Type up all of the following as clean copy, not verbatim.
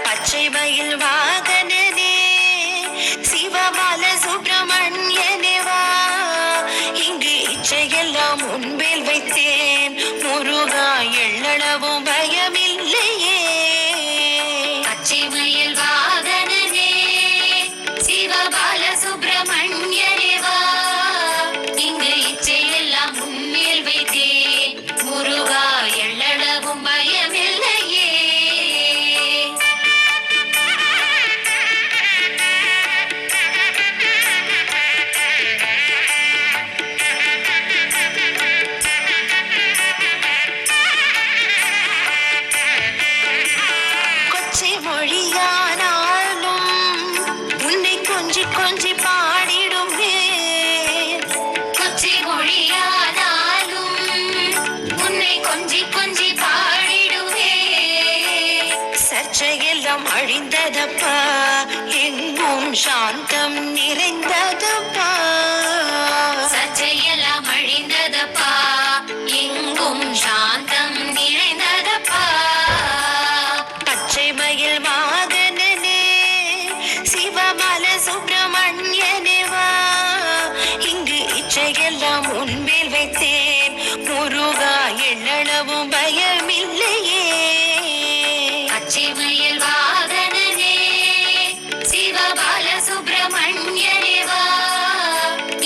பச்சை மயில் வாகனனே சிவபால சுப்பிரமணியனே வா, இங்கு இச்சையெல்லாம் முன்பில் வைத்தேன் முருகா, எள்ளளவும் பயமில்லையே. பச்சை மயில் வாகனனே சிவபால சுப்பிரமணியனே வா, இங்கு இச்சையெல்லாம் முன்மேல் வைத்தேன் முருகா, எள்ளளவும் பயமில்லையே. கொச்சை மொழியானாலும் உன்னை கொஞ்சி கொஞ்சி பாடிடுவேன். கொச்சை மொழியானாலும் உன்னை கொஞ்சி கொஞ்சி பாடிடுவே. சர்ச்சையெல்லாம் அழிந்ததப்பா, எங்கும் சாந்தம் நிறைந்ததப்பா. சர்ச்சையெல்லாம் அழிந்ததப்பா, எங்கும் சாந்தம் நிறைந்ததப்பா. பச்சை மயில் வாகனனே சிவபால சுப்பிரமணியனே வா, இங்கு இச்சையெல்லாம் முன்பில் வைத்தேன் முருகா, எள்ளளவும் பயமில்லையே. பச்சை மயில் வாகனனே சிவபால சுப்பிரமணியனே வா,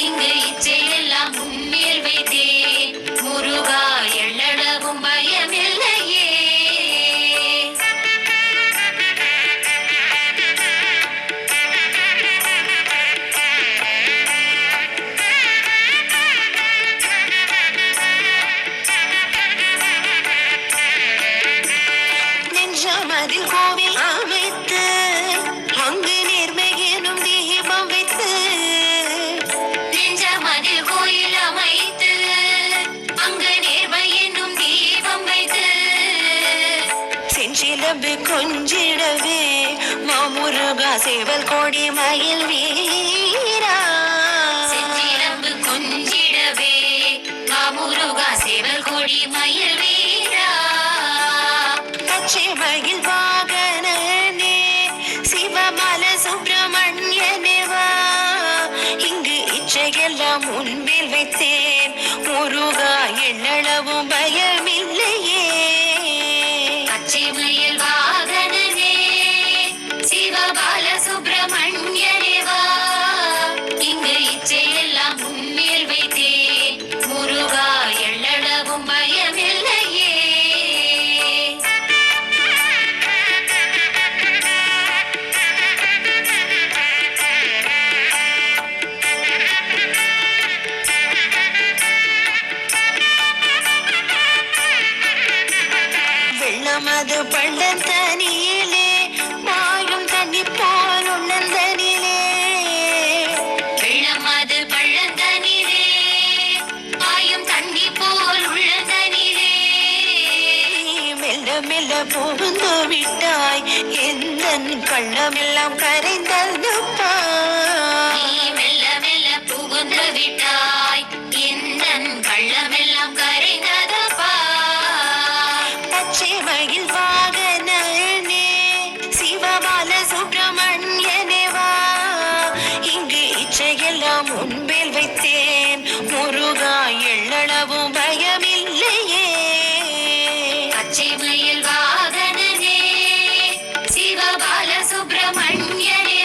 இங்கு இச்சையெல்லாம் முன்மேல் வைத்தேன் முருகா, எள்ளளவும் பயமில்லையே. நெஞ்சமதில் கோவில் அமைத்து அங்கு நேர்மை எனும் தீபம் வைத்து, நெஞ்சமதில் கோயில் அமைத்து அங்கு நேர்மை என்னும் தீபம் வைத்து, செஞ்சிலம்பு கொஞ்சிடவே மாமுருகா, சேவல் கோடி மயில் வீரா. செஞ்சிலம்பு கொஞ்சிடவே மாமுருகா, சேவல் கொடி மயில் வீரா. பச்சை மயில் வாகனனே சிவபால சுப்பிரமணியனே வா, இங்கு இச்சையெல்லாம் முன்பில் வைத்தேன் முருகா, எள்ளளவும் பயமில்லையே. பச்சை மயில் வாகனனே சிவபால சுப்பிரமணியனே வா, இங்கு இச்சையெல்லாம் முன்மேல் வைத்தேன் முருகா, எள்ளளவும் பயமில்லையே. வெள்ளமது பள்ளத்தனியிலே பாயும் தண்ணி போல் உள்ளந்தனிலே, வெள்ளம் அது பள்ளந்தனிலே பாயும் தண்ணி போல் உள்ளதனிலே. மெல்ல மெல்ல புகுந்து விட்டாய், எந்தன் கள்ளமெல்லாம் கரைந்ததுப்பா. நீ மெல்ல மெல்ல புகுந்து விட்டாய், எந்தன் கள்ளமெல்லாம் கரைந்ததப்பா. பச்சை மயில் வாகனனே சிவபால சுப்பிரமணியனே வா, இங்கு இச்சையெல்லாம் முன்பில் வைத்தேன் முருகா, எள்ளளவும் பயமில்லையே. பச்சை மயில் வாகனனே சிவபால சுப்பிரமணியனே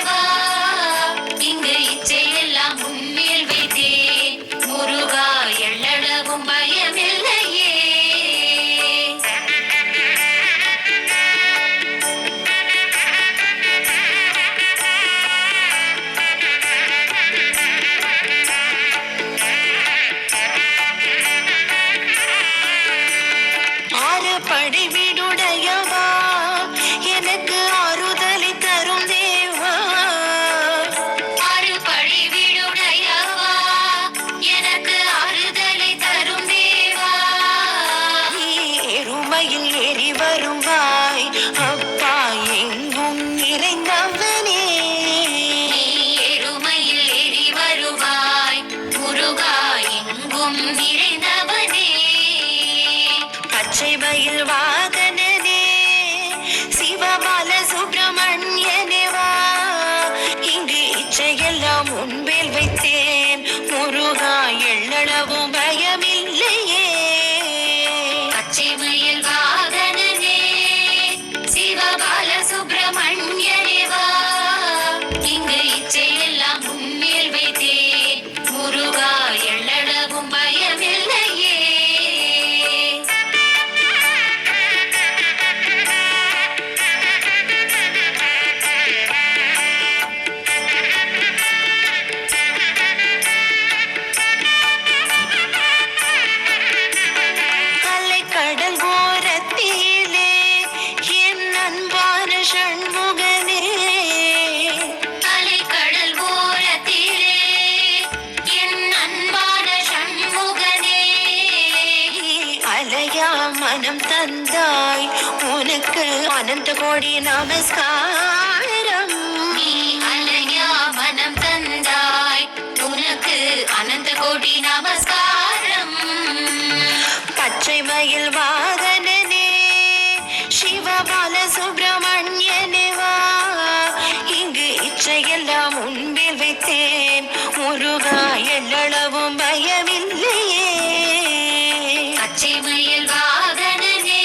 தந்தாய் உனக்கு அனந்த கோடி நமஸ்காரம். நீ அலையா மனம் தந்தாய் உனக்கு அனந்த கோடி நமஸ்காரம். பச்சை மயில் வாகனனே சிவபால சுப்பிரமணியனே வா, இங்கு இச்சையெல்லாம் முன்பில் வைத்தேன் முருகா, எள்ளளவும் பயமில்லையே. பச்சை மயில் வாகனனே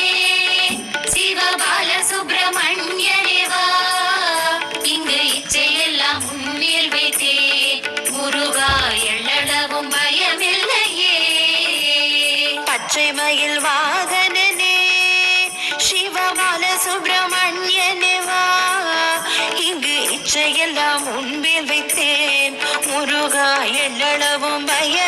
சிவபால சுப்பிரமணியனே வா, இங்கு இச்சையெல்லாம் முன்னில் வைத்தேன் முருகா, எள்ளளவும் பயமில்லையே. பச்சை மயில் வாகனனே சிவபால சுப்பிரமணியனே வா, இங்கு இச்சையெல்லாம் முன்பில் வைத்தேன் முருகா, எள்ளளவும் பய